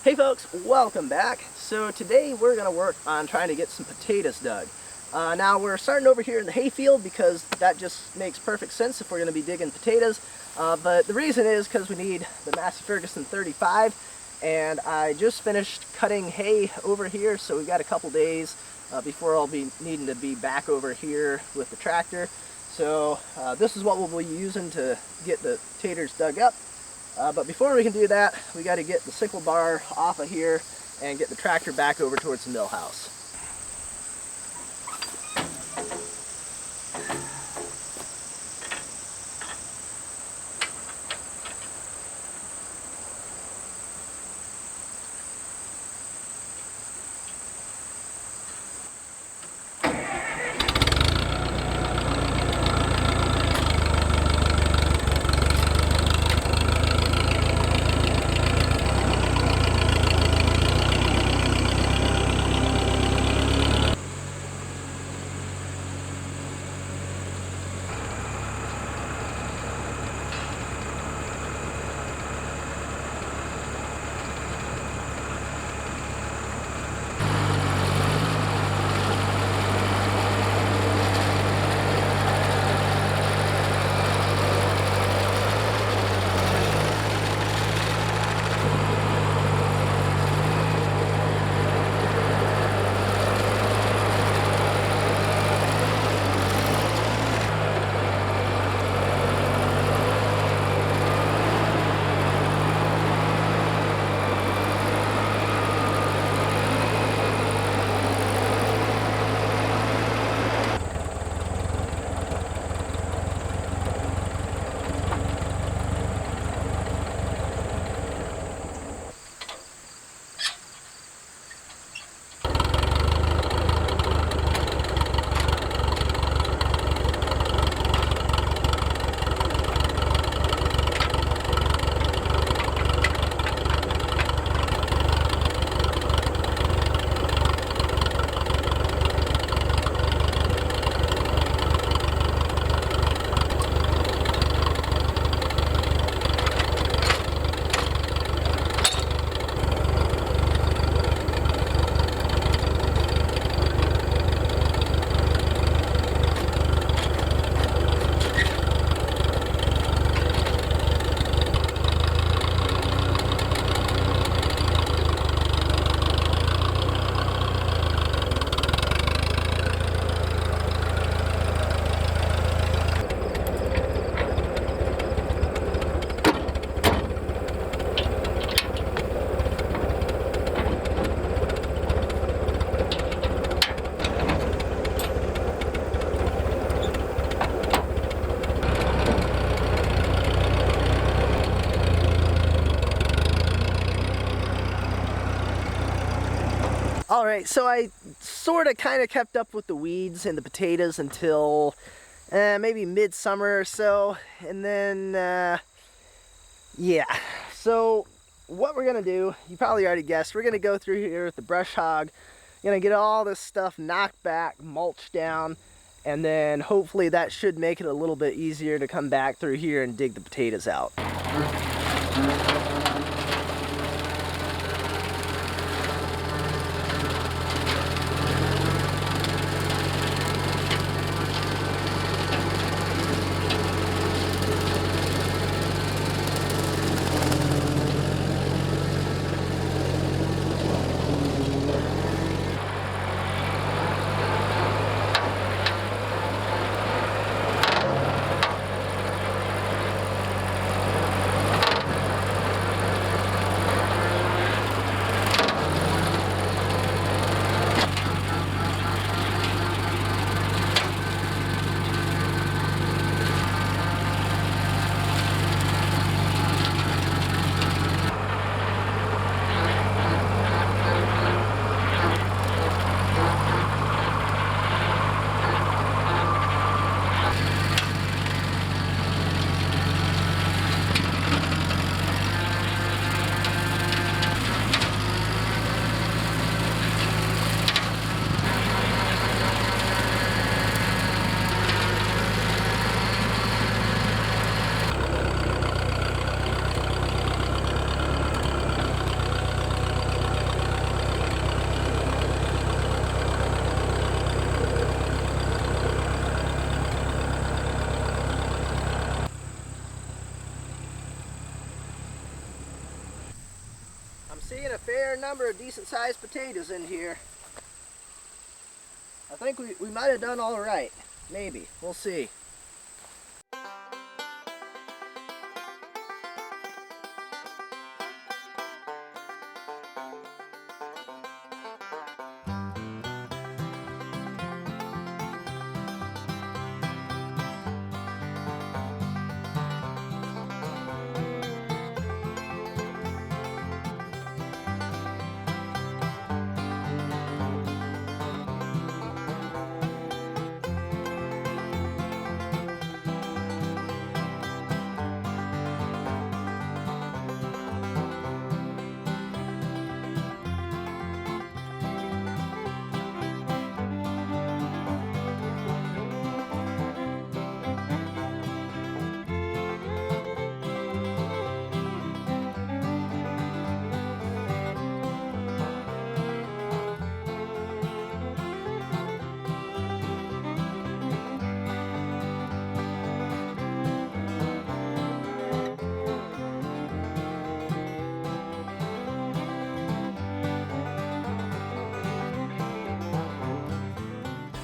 Hey folks, welcome back. So today we're going to work on trying to get some potatoes dug. Now we're starting over here in the hayfield because that just makes perfect sense if we're going to be digging potatoes. But the reason is because we need the Massey Ferguson 35, and I just finished cutting hay over here, so we've got a couple days before I'll be needing to be back over here with the tractor. So this is what we'll be using to get the taters dug up. But before we can do that, we got to get the sickle bar off of here and get the tractor back over towards the mill house. Alright, so I sort of kind of kept up with the weeds and the potatoes until maybe midsummer or so, and then yeah, so what we're gonna do, you probably already guessed, we're gonna go through here with the brush hog, gonna get all this stuff knocked back, mulched down, and then hopefully that should make it a little bit easier to come back through here and dig the potatoes out. I'm seeing a fair number of decent sized potatoes in here. I think we might have done all right. Maybe. We'll see.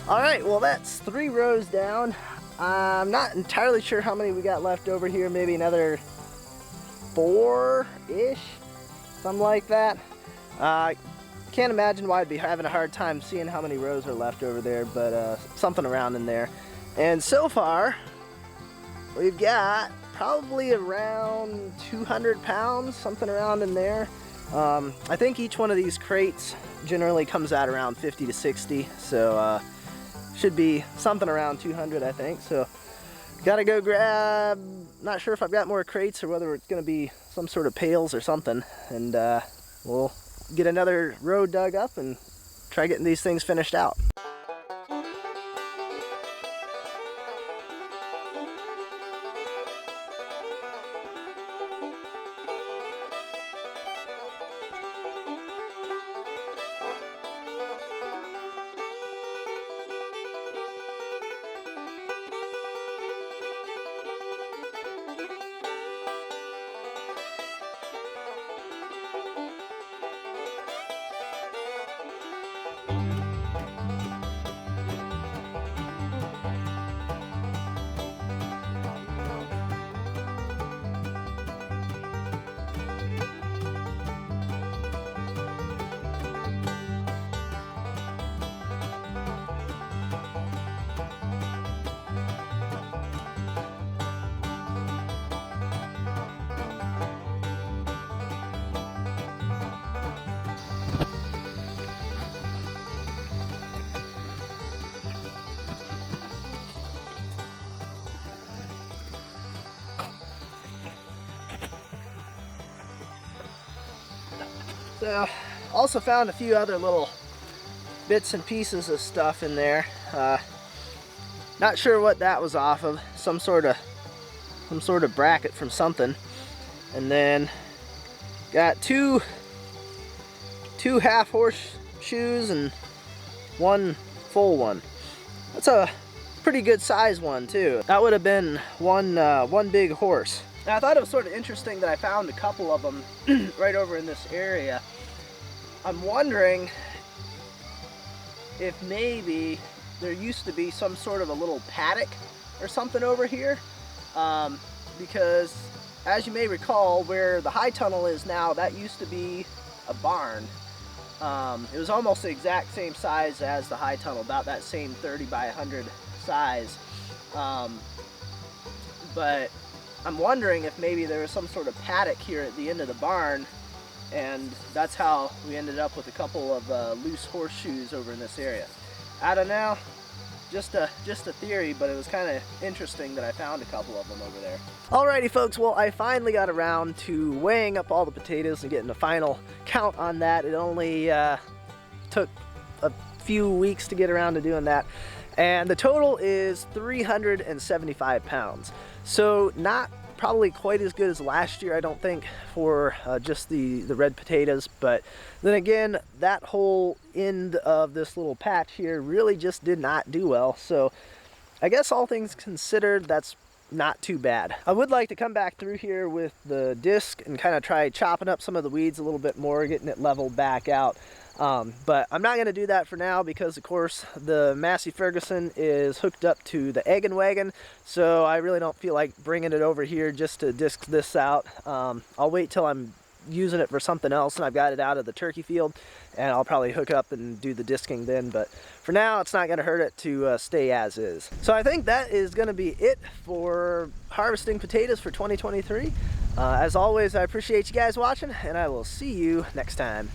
Alright, well that's 3 rows down. I'm not entirely sure how many we got left over here, maybe another 4-ish, something like that. Can't imagine why I'd be having a hard time seeing how many rows are left over there, but something around in there. And so far, we've got probably around 200 pounds, something around in there. I think each one of these crates generally comes out around 50 to 60, so should be something around 200, I think. So gotta go grab, not sure if I've got more crates or whether it's gonna be some sort of pails or something, and we'll get another row dug up and try getting these things finished out. So, also found a few other little bits and pieces of stuff in there. Not sure what that was off of. Some sort of bracket from something. And then got two half horseshoes and one full one. That's a pretty good size one too. That would have been one big horse. And I thought it was sort of interesting that I found a couple of them right over in this area. I'm wondering if maybe there used to be some sort of a little paddock or something over here, because as you may recall, where the high tunnel is now, that used to be a barn. It was almost the exact same size as the high tunnel, about that same 30 by 100 size. But I'm wondering if maybe there was some sort of paddock here at the end of the barn, and that's how we ended up with a couple of loose horseshoes over in this area. I don't know, just a theory, but it was kind of interesting that I found a couple of them over there. Alrighty folks, well I finally got around to weighing up all the potatoes and getting a final count on that. It only took a few weeks to get around to doing that. And the total is 375 pounds. So not probably quite as good as last year, I don't think, for just the red potatoes. But then again, that whole end of this little patch here really just did not do well. So I guess all things considered, that's not too bad. I would like to come back through here with the disc and kind of try chopping up some of the weeds a little bit more, getting it leveled back out. But I'm not going to do that for now because, of course, the Massey Ferguson is hooked up to the egg and wagon, so I really don't feel like bringing it over here just to disc this out. I'll wait till I'm using it for something else and I've got it out of the turkey field, and I'll probably hook up and do the disking then. But for now, it's not going to hurt it to stay as is. So I think that is going to be it for harvesting potatoes for 2023. As always, I appreciate you guys watching, and I will see you next time.